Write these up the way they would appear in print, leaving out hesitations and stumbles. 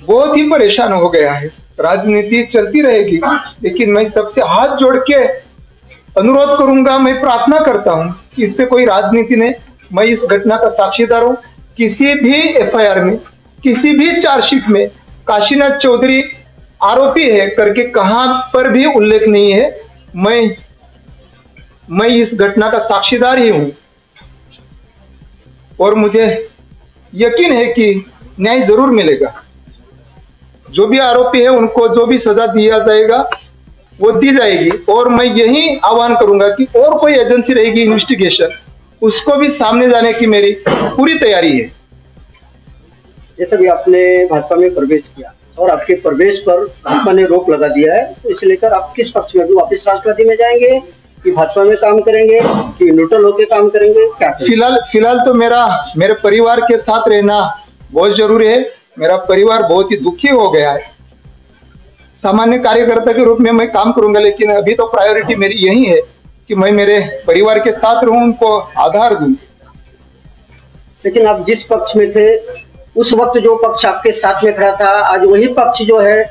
बहुत ही परेशान हो गया है। राजनीति चलती रहेगी, लेकिन मैं सबसे हाथ जोड़ के अनुरोध करूंगा, मैं प्रार्थना करता हूं कि इस पे कोई राजनीति नहीं। मैं इस घटना का साक्षीदार हूं। किसी भी एफआईआर में, किसी भी चार्जशीट में काशीनाथ चौधरी आरोपी है करके कहां पर भी उल्लेख नहीं है। मैं इस घटना का साक्षीदार ही हूं और मुझे यकीन है कि न्याय जरूर मिलेगा। जो भी आरोपी है उनको जो भी सजा दिया जाएगा वो दी जाएगी। और मैं यही आह्वान करूंगा कि और कोई एजेंसी रहेगी इन्वेस्टिगेशन, उसको भी सामने जाने की मेरी पूरी तैयारी है। जैसे भी आपने भाजपा में प्रवेश किया और आपके प्रवेश पर भाजपा ने रोक लगा दिया है, तो इसे लेकर आप किस पक्ष में, वापस राष्ट्रवादी में जाएंगे कि भाजपा में काम करेंगे कि न्यूट्रल होकर काम करेंगे, क्या करेंगे? फिलहाल तो मेरे परिवार के साथ रहना बहुत जरूरी है। मेरा परिवार बहुत ही दुखी हो गया है। सामान्य कार्यकर्ता के रूप में मैं काम करूंगा, लेकिन अभी तो प्रायोरिटी मेरी यही है कि मैं मेरे परिवार के साथ रहूं, उनको आधार दूं। लेकिन आप जिस पक्ष में थे उस वक्त जो पक्ष आपके साथ में खड़ा था, आज वही पक्ष जो है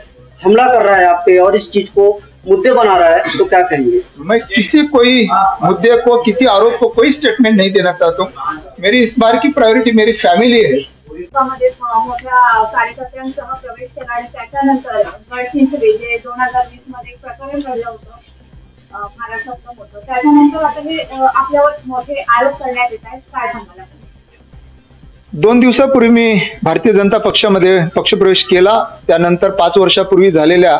हमला कर रहा है आप पे और इस चीज को मुद्दे बना रहा है, तो क्या कहेंगे? मैं किसी कोई मुद्दे को, किसी आरोप को कोई स्टेटमेंट नहीं देना चाहता हूँ। मेरी इस बार की प्रायोरिटी मेरी फॅमिली आहे। मोठ्या कार्यकर्त्यांसह प्रवेश केला आणि त्याच्यानंतर गडचिंचले जे 2020 मध्ये प्रकरण घडलं होतं महाराष्ट्रातलं होतं, त्याच्यानंतर आता हे आपल्यावर मोठे आरोप करण्यात येत आहेत, काय सांगाल? 2 दिवसापूर्वी मी भारतीय जनता पक्षामध्ये पक्षप्रवेश केला। त्यानंतर 5 वर्षापूर्वी झालेल्या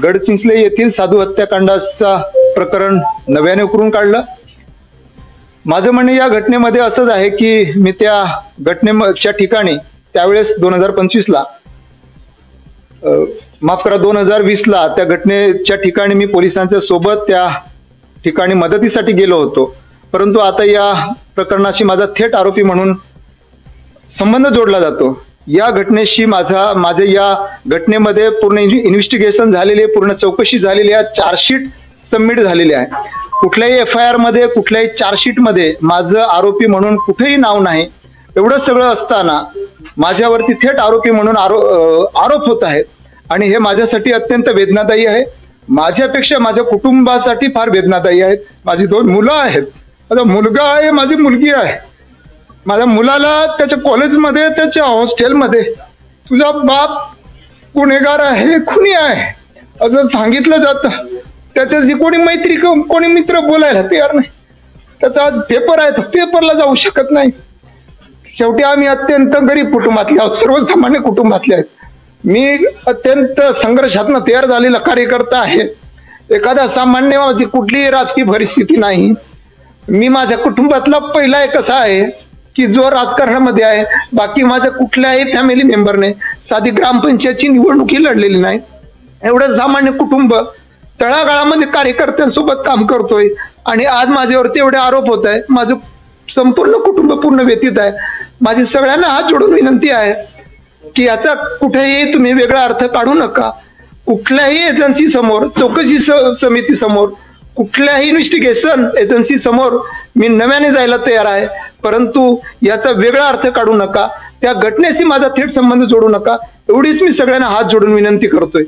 गडचिंचले येथील साधू हत्याकांडाचा प्रकरण नव्याने उकरून काढलं। माझं म्हणणं या घटनेमध्ये असंच आहे की मी त्या घटनेच्या ठिकाणी त्यावेळेस 2025 ला माफ करा 2020 ला त्या घटनेच्या ठिकाणी मी पोलिसांच्या सोबत त्या ठिकाणी मदतीसाठी गेलो होतो। परंतु आता या प्रकरणाशी माझा थेट आरोपी म्हणून संबंध जोडला जातो। या घटनेशी माझे या घटनेमध्ये पूर्ण इन्व्हेस्टिगेशन झालेले, पूर्ण चौकशी झालेली आहे, चार्जशीट सबमिट झालेली आहे। कुठल्याही एफआयआर मध्ये, कुठल्याही चार्जशीट मध्ये माझं आरोपी म्हणून कुठेही नाव नाही। एवढं सगळं असताना माझ्यावरती थेट आरोपी म्हणून आरोप होत आहेत आणि हे माझ्यासाठी अत्यंत वेदनादायी आहे। माझ्यापेक्षा माझ्या कुटुंबासाठी फार वेदनादायी आहे। माझी 2 मुलं आहेत, माझा मुलगा आहे, माझी मुलगी आहे। माझ्या मुलाला त्याच्या कॉलेजमध्ये, त्याच्या हॉस्टेलमध्ये तुझा बाप गुन्हेगार आहे, खुनी आहे असं सांगितलं जातं। त्याच्याशी कोणी मैत्री, कोणी मित्र बोलायला तयार नाही। त्याचा आज पेपर आहे, पेपरला जाऊ शकत नाही। शेवटी आम्ही अत्यंत गरीब कुटुंबातले आहोत, सर्वसामान्य कुटुंबातले आहेत। मी अत्यंत संघर्षातून तयार झालेला कार्यकर्ता आहे। एखादा सामान्य माझी कुठलीही राजकीय परिस्थिती नाही। मी माझ्या कुटुंबातला पहिला एक असा आहे की जो राजकारणामध्ये आहे। बाकी माझ्या कुठल्याही फॅमिली मेंबरने साधी ग्रामपंचायतची निवडणुकी लढलेली नाही। एवढं सामान्य कुटुंब तळागाळामध्ये कार्यकर्त्यांसोबत काम करतोय आणि आज माझ्यावरती एवढे आरोप होत आहे। माझं संपूर्ण कुटुंब पूर्ण व्यतीत आहे। माझी सगळ्यांना हात जोडून विनंती आहे की याचा कुठेही तुम्ही वेगळा अर्थ काढू नका। कुठल्याही एजन्सी समोर, चौकशी समिती समोर, कुठल्याही इन्व्हेस्टिगेशन एजन्सी समोर मी नव्याने जायला तयार आहे, परंतु याचा वेगळा अर्थ काढू नका। त्या घटनेशी माझा थेट संबंध जोडू नका, एवढीच मी सगळ्यांना हात जोडून विनंती करतोय।